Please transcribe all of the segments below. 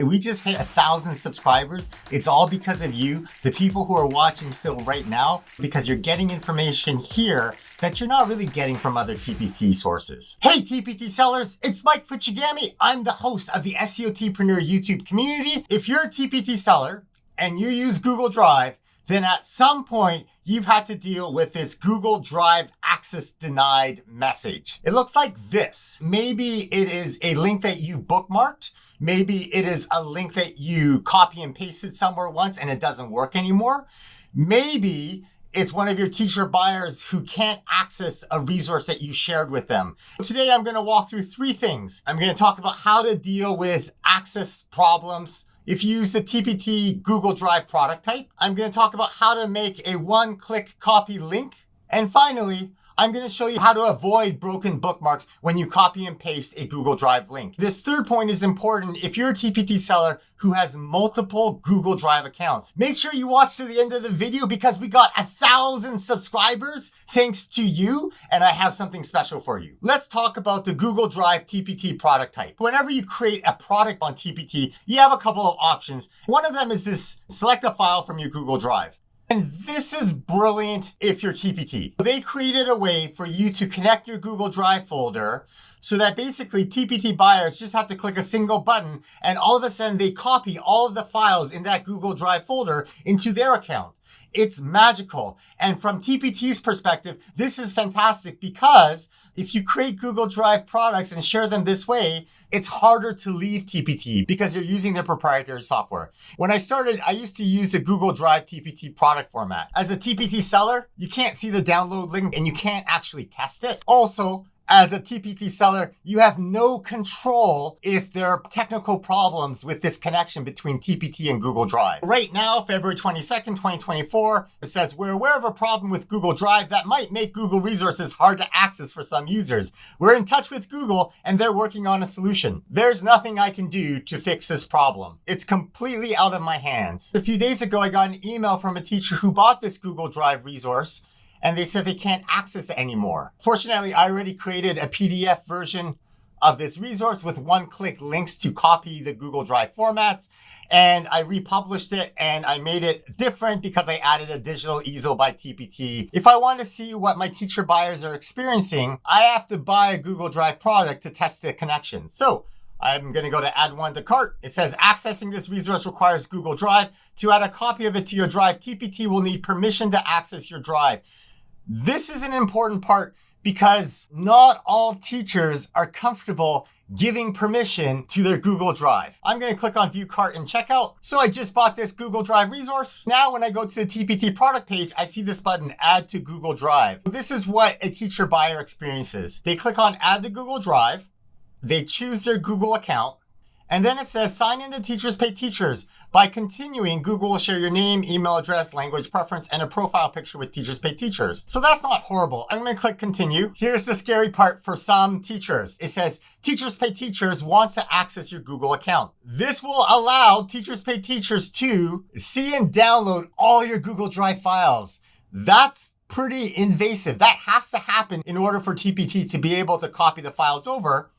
We just hit 1,000 subscribers. It's all because of you, the people who are watching still right now, because you're getting information here that you're not really getting from other TPT sources. Hey TPT sellers, it's Mike Fuchigami. I'm the host of the SEOTpreneur YouTube community. If you're a TPT seller and you use Google Drive, then at some point you've had to deal with this Google Drive access denied message. It looks like this. Maybe it is a link that you bookmarked. Maybe it is a link that you copy and pasted somewhere once and it doesn't work anymore. Maybe it's one of your teacher buyers who can't access a resource that you shared with them. Today, I'm going to walk through 3 things. I'm going to talk about how to deal with access problems if you use the TPT Google Drive product type. I'm going to talk about how to make a one-click copy link. And finally, I'm going to show you how to avoid broken bookmarks when you copy and paste a Google Drive link. This third point is important if you're a TPT seller who has multiple Google Drive accounts. Make sure you watch to the end of the video because we got 1,000 subscribers thanks to you, and I have something special for you. Let's talk about the Google Drive TPT product type. Whenever you create a product on TPT, you have a couple of options. One of them is this: select a file from your Google Drive. And this is brilliant if you're TPT. They created a way for you to connect your Google Drive folder so that basically TPT buyers just have to click a single button and all of a sudden they copy all of the files in that Google Drive folder into their account. It's magical. And from TPT's perspective, this is fantastic because if you create Google Drive products and share them this way, it's harder to leave TPT because you're using their proprietary software. When I started, I used to use the Google Drive TPT product format. As a TPT seller, you can't see the download link and you can't actually test it. Also, as a TPT seller, you have no control if there are technical problems with this connection between TPT and Google Drive. Right now, February 22nd, 2024, it says, we're aware of a problem with Google Drive that might make Google resources hard to access for some users. We're in touch with Google and they're working on a solution. There's nothing I can do to fix this problem. It's completely out of my hands. A few days ago, I got an email from a teacher who bought this Google Drive resource and they said they can't access it anymore. Fortunately, I already created a PDF version of this resource with one-click links to copy the Google Drive formats. And I republished it and I made it different because I added a digital easel by TPT. If I want to see what my teacher buyers are experiencing, I have to buy a Google Drive product to test the connection. So I'm going to go to add one to cart. It says accessing this resource requires Google Drive. To add a copy of it to your drive, TPT will need permission to access your drive. This is an important part because not all teachers are comfortable giving permission to their Google Drive. I'm going to click on View Cart and Checkout. So I just bought this Google Drive resource. Now when I go to the TPT product page, I see this button, Add to Google Drive. This is what a teacher buyer experiences. They click on Add to Google Drive. They choose their Google account. And then it says, sign in to Teachers Pay Teachers. By continuing, Google will share your name, email address, language preference, and a profile picture with Teachers Pay Teachers. So that's not horrible. I'm going to click continue. Here's the scary part for some teachers. It says, Teachers Pay Teachers wants to access your Google account. This will allow Teachers Pay Teachers to see and download all your Google Drive files. That's pretty invasive. That has to happen in order for TPT to be able to copy the files over.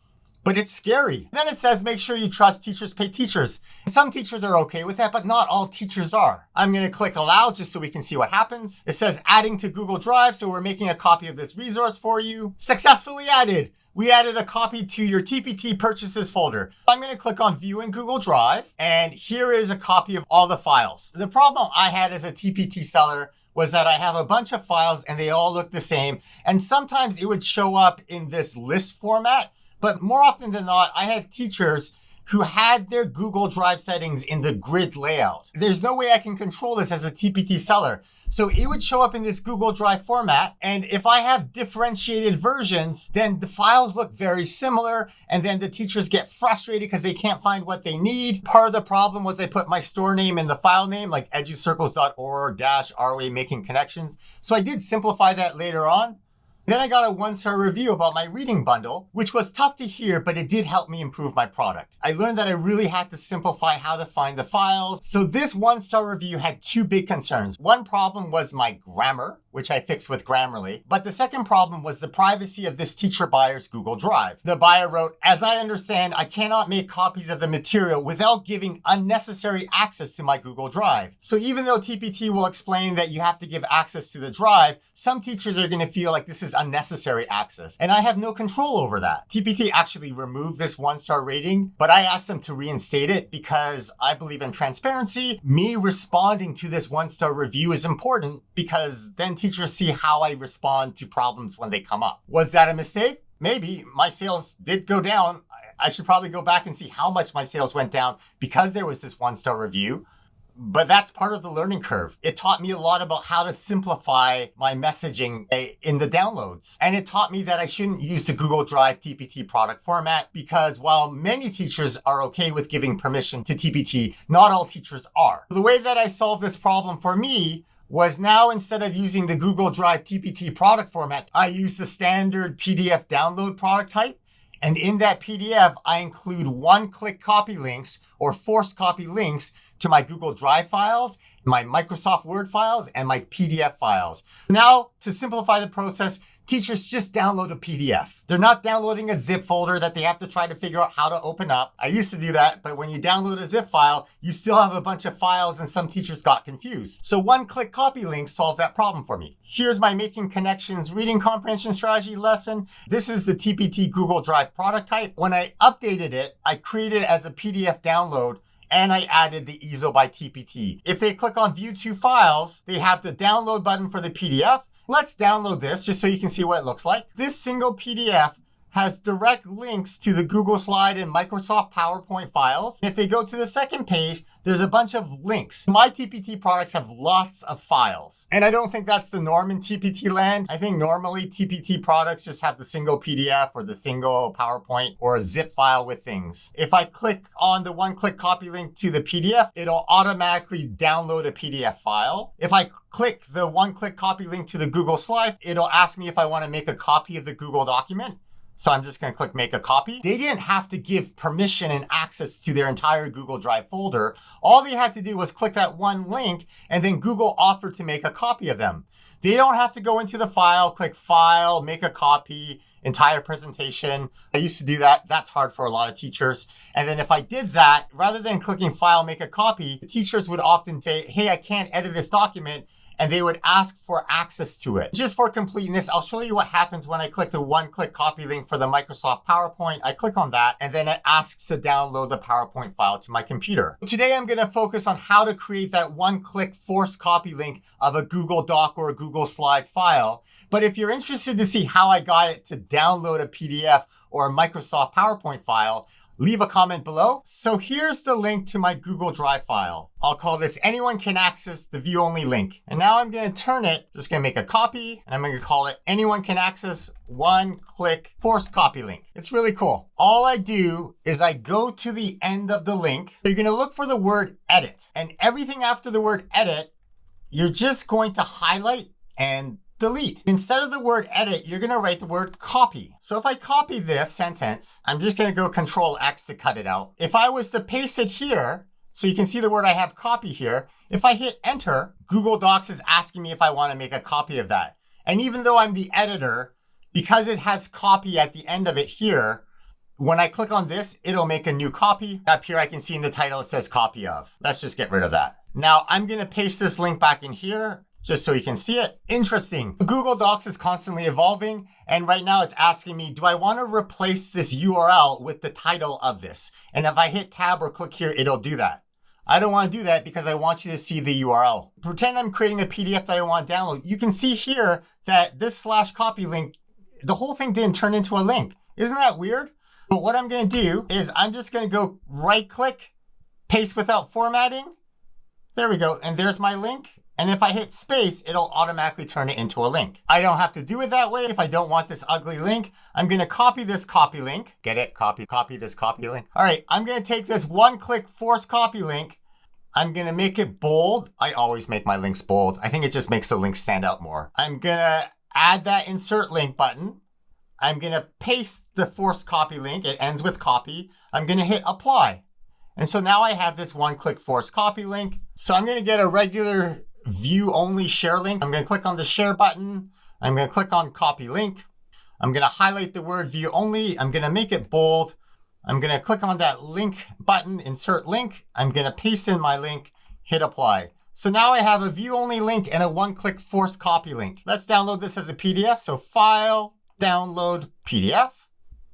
But it's scary. Then it says, make sure you trust Teachers Pay Teachers. Some teachers are okay with that, but not all teachers are. I'm going to click allow just so we can see what happens. It says adding to Google Drive. So we're making a copy of this resource for you. Successfully added. We added a copy to your TPT purchases folder. I'm going to click on view in Google Drive. And here is a copy of all the files. The problem I had as a TPT seller was that I have a bunch of files and they all look the same. And sometimes it would show up in this list format. But more often than not, I had teachers who had their Google Drive settings in the grid layout. There's no way I can control this as a TPT seller. So it would show up in this Google Drive format. And if I have differentiated versions, then the files look very similar. And then the teachers get frustrated because they can't find what they need. Part of the problem was I put my store name in the file name, like educircles.org-ROA making connections. So I did simplify that later on. Then I got a 1-star review about my reading bundle, which was tough to hear, but it did help me improve my product. I learned that I really had to simplify how to find the files. So this 1-star review had 2 big concerns. One problem was my grammar. which I fixed with Grammarly. But the second problem was the privacy of this teacher buyer's Google Drive. The buyer wrote, "As I understand, I cannot make copies of the material without giving unnecessary access to my Google Drive." So even though TPT will explain that you have to give access to the drive, some teachers are going to feel like this is unnecessary access. And I have no control over that. TPT actually removed this 1-star rating, but I asked them to reinstate it because I believe in transparency. Me responding to this 1-star review is important because then teachers see how I respond to problems when they come up. Was that a mistake? Maybe. My sales did go down. I should probably go back and see how much my sales went down because there was this 1-star review. But that's part of the learning curve. It taught me a lot about how to simplify my messaging in the downloads. And it taught me that I shouldn't use the Google Drive TPT product format because while many teachers are okay with giving permission to TPT, not all teachers are. The way that I solved this problem for me was now instead of using the Google Drive TPT product format, I use the standard PDF download product type. And in that PDF, I include one-click copy links or forced copy links to my Google Drive files, my Microsoft Word files, and my PDF files. Now, to simplify the process, teachers just download a PDF. They're not downloading a zip folder that they have to try to figure out how to open up. I used to do that, but when you download a zip file, you still have a bunch of files and some teachers got confused. So one-click copy links solved that problem for me. Here's my Making Connections reading comprehension strategy lesson. This is the TPT Google Drive product type. When I updated it, I created it as a PDF download and I added the EASL by TPT. If they click on View to Files, they have the download button for the PDF. Let's download this just so you can see what it looks like. This single PDF has direct links to the Google Slide and Microsoft PowerPoint files. If they go to the second page, there's a bunch of links. My TPT products have lots of files. And I don't think that's the norm in TPT land. I think normally TPT products just have the single PDF or the single PowerPoint or a zip file with things. If I click on the one-click copy link to the PDF, it'll automatically download a PDF file. If I click the one-click copy link to the Google Slide, it'll ask me if I want to make a copy of the Google document. So I'm just going to click make a copy. They didn't have to give permission and access to their entire Google Drive folder. All they had to do was click that one link and then Google offered to make a copy of them. They don't have to go into the file, click file, make a copy, entire presentation. I used to do that. That's hard for a lot of teachers. And then if I did that, rather than clicking file, make a copy, teachers would often say, hey, I can't edit this document. And they would ask for access to it. Just for completeness, I'll show you what happens when I click the one-click copy link for the Microsoft PowerPoint. I click on that, and then it asks to download the PowerPoint file to my computer. Today, I'm gonna focus on how to create that one-click forced copy link of a Google Doc or a Google Slides file. But if you're interested to see how I got it to download a PDF or a Microsoft PowerPoint file, leave a comment below. So here's the link to my Google Drive file. I'll call this anyone can access the view only link. And now I'm going to turn it, just going to make a copy, and I'm going to call it anyone can access one-click forced copy link. It's really cool. All I do is I go to the end of the link. You're going to look for the word edit, and everything after the word edit, you're just going to highlight and delete. Instead of the word edit, you're going to write the word copy. So if I copy this sentence, I'm just going to go Control X to cut it out. If I was to paste it here, so you can see the word I have copy here, if I hit enter, Google Docs is asking me if I want to make a copy of that. And even though I'm the editor, because it has copy at the end of it here, when I click on this, it'll make a new copy. Up here, I can see in the title, it says copy of. Let's just get rid of that. Now I'm going to paste this link back in here, just so you can see it. Interesting. Google Docs is constantly evolving, and right now it's asking me, do I want to replace this URL with the title of this? And if I hit tab or click here, it'll do that. I don't want to do that because I want you to see the URL. Pretend I'm creating a PDF that I want to download. You can see here that this /copy link, the whole thing didn't turn into a link. Isn't that weird? But what I'm going to do is I'm just going to go right click, paste without formatting. There we go. And there's my link. And if I hit space, it'll automatically turn it into a link. I don't have to do it that way. If I don't want this ugly link, I'm going to copy this copy link. Get it? Copy this copy link. All right, I'm going to take this one-click force copy link. I'm going to make it bold. I always make my links bold. I think it just makes the link stand out more. I'm going to add that insert link button. I'm going to paste the forced copy link. It ends with copy. I'm going to hit apply. And so now I have this one-click forced copy link. So I'm going to get a regular view only share link. I'm going to click on the share button. I'm going to click on copy link. I'm going to highlight the word view only. I'm going to make it bold. I'm going to click on that link button, insert link. I'm going to paste in my link, hit apply. So now I have a view only link and a one-click force copy link. Let's download this as a PDF. So file, download PDF,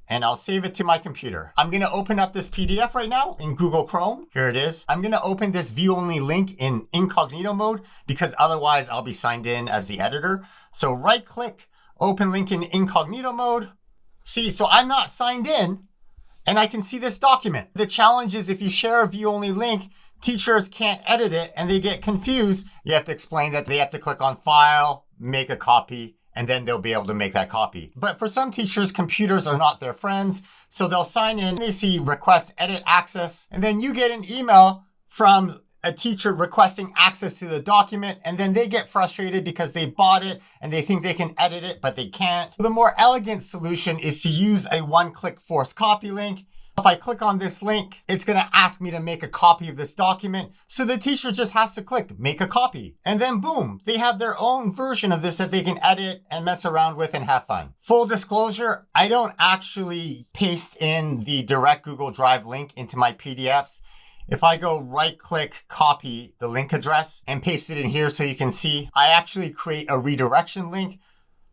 and I'll save it to my computer. I'm going to open up this PDF right now in Google Chrome. Here it is. I'm going to open this view only link in incognito mode because otherwise I'll be signed in as the editor. So right click, open link in incognito mode. See, so I'm not signed in and I can see this document. The challenge is if you share a view only link, teachers can't edit it and they get confused. You have to explain that they have to click on file, make a copy, and then they'll be able to make that copy. But for some teachers, computers are not their friends. So they'll sign in, they see request edit access, and then you get an email from a teacher requesting access to the document, and then they get frustrated because they bought it and they think they can edit it, but they can't. The more elegant solution is to use a one-click force copy link. If I click on this link, it's going to ask me to make a copy of this document. So the teacher just has to click make a copy. And then boom, they have their own version of this that they can edit and mess around with and have fun. Full disclosure, I don't actually paste in the direct Google Drive link into my PDFs. If I go right click, copy the link address and paste it in here so you can see, I actually create a redirection link.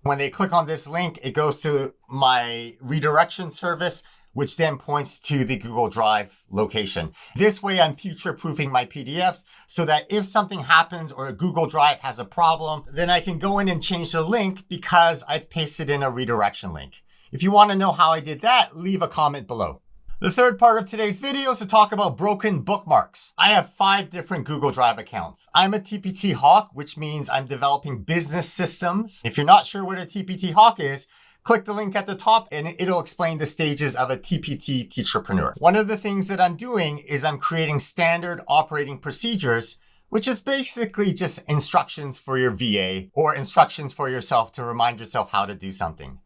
When they click on this link, it goes to my redirection service, which then points to the Google Drive location. This way I'm future-proofing my PDFs so that if something happens or Google Drive has a problem, then I can go in and change the link because I've pasted in a redirection link. If you want to know how I did that, leave a comment below. The third part of today's video is to talk about broken bookmarks. I have 5 different Google Drive accounts. I'm a TPT hawk, which means I'm developing business systems. If you're not sure what a TPT hawk is, click the link at the top and it'll explain the stages of a TPT teacherpreneur. One of the things that I'm doing is I'm creating standard operating procedures, which is basically just instructions for your VA or instructions for yourself to remind yourself how to do something.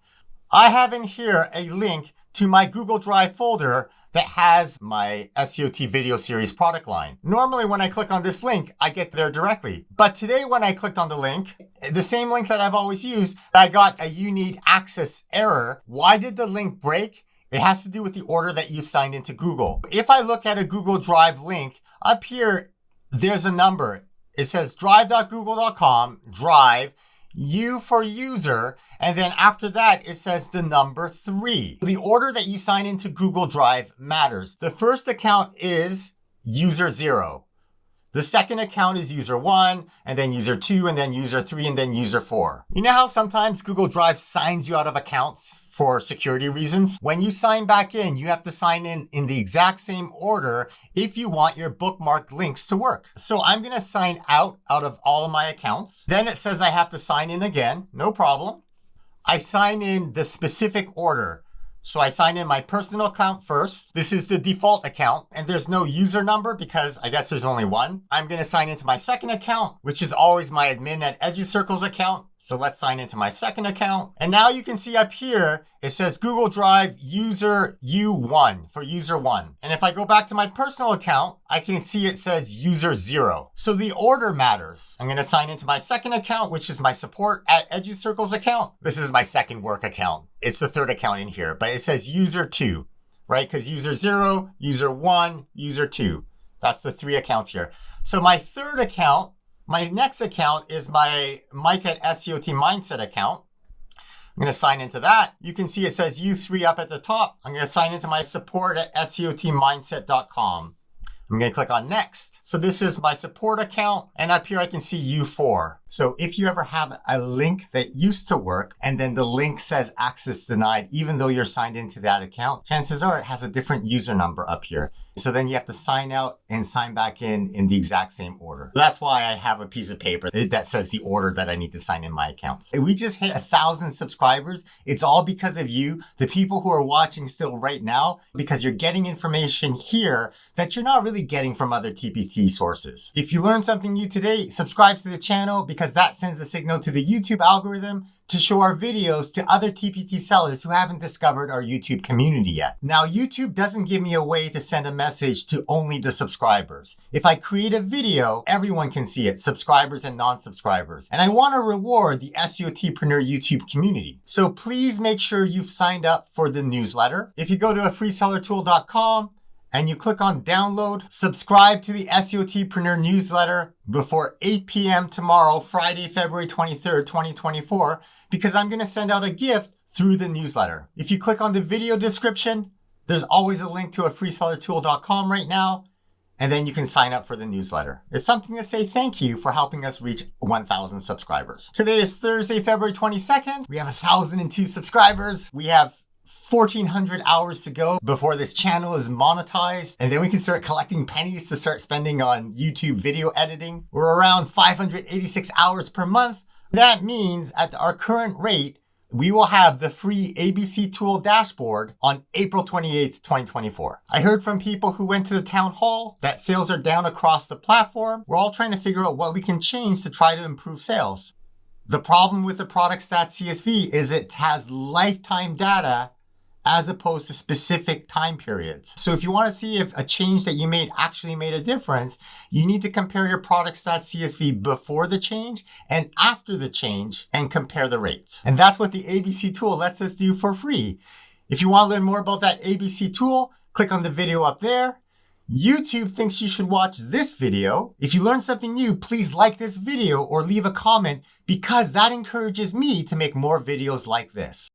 I have in here a link to my Google Drive folder that has my SEOT video series product line. Normally when I click on this link, I get there directly. But today when I clicked on the link, the same link that I've always used, I got a you need access error. Why did the link break? It has to do with the order that you've signed into Google. If I look at a Google Drive link, up here, there's a number. It says drive.google.com, drive, U for user, and then after that, it says the number 3. The order that you sign into Google Drive matters. The first account is user 0. The second account is user 1, and then user 2, and then user 3, and then user 4. You know how sometimes Google Drive signs you out of accounts for security reasons? When you sign back in, you have to sign in the exact same order if you want your bookmarked links to work. So I'm going to sign out of all of my accounts. Then it says I have to sign in again. No problem. I sign in the specific order. So I sign in my personal account first. This is the default account and there's no user number because I guess there's only one. I'm going to sign into my second account, which is always my admin at EduCircles account. So let's sign into my second account. And now you can see up here, it says Google Drive user U1 for user 1. And if I go back to my personal account, I can see it says user 0. So the order matters. I'm going to sign into my second account, which is my support at EduCircles account. This is my second work account. It's the third account in here, but it says user 2, right? Because user 0, user 1, user 2. That's the 3 accounts here. So my third account, my next account is my Mike at SEOT Mindset account. I'm going to sign into that. You can see it says U3 up at the top. I'm going to sign into my support at SEOTmindset.com. I'm going to click on next. So this is my support account. And up here, I can see U4. So if you ever have a link that used to work and then the link says access denied, even though you're signed into that account, chances are it has a different user number up here. So then you have to sign out and sign back in the exact same order. That's why I have a piece of paper that says the order that I need to sign in my accounts. We just hit 1,000 subscribers. It's all because of you, the people who are watching still right now, because you're getting information here that you're not really getting from other TPT sources. If you learned something new today, subscribe to the channel because because that sends a signal to the YouTube algorithm to show our videos to other TPT sellers who haven't discovered our YouTube community yet. Now, YouTube doesn't give me a way to send a message to only the subscribers. If I create a video, everyone can see it, subscribers and non-subscribers. And I want to reward the SEOTpreneur YouTube community. So please make sure you've signed up for the newsletter. If you go to freesellertool.com, and you click on download, subscribe to the SEOTpreneur newsletter before 8 p.m. tomorrow, Friday, February 23rd, 2024, because I'm going to send out a gift through the newsletter. If you click on the video description, there's always a link to freesellertool.com right now, and then you can sign up for the newsletter. It's something to say thank you for helping us reach 1,000 subscribers. Today is Thursday, February 22nd. We have 1,002 subscribers. We have 1,400 hours to go before this channel is monetized, and then we can start collecting pennies to start spending on YouTube video editing. We're around 586 hours per month. That means at our current rate, we will have the free ABC tool dashboard on April 28th, 2024. I heard from people who went to the town hall that sales are down across the platform. We're all trying to figure out what we can change to try to improve sales. The problem with the product.csv is it has lifetime data as opposed to specific time periods. So if you want to see if a change that you made actually made a difference, you need to compare your products.csv before the change and after the change and compare the rates. And that's what the ABC tool lets us do for free. If you want to learn more about that ABC tool, click on the video up there. YouTube thinks you should watch this video. If you learned something new, please like this video or leave a comment because that encourages me to make more videos like this.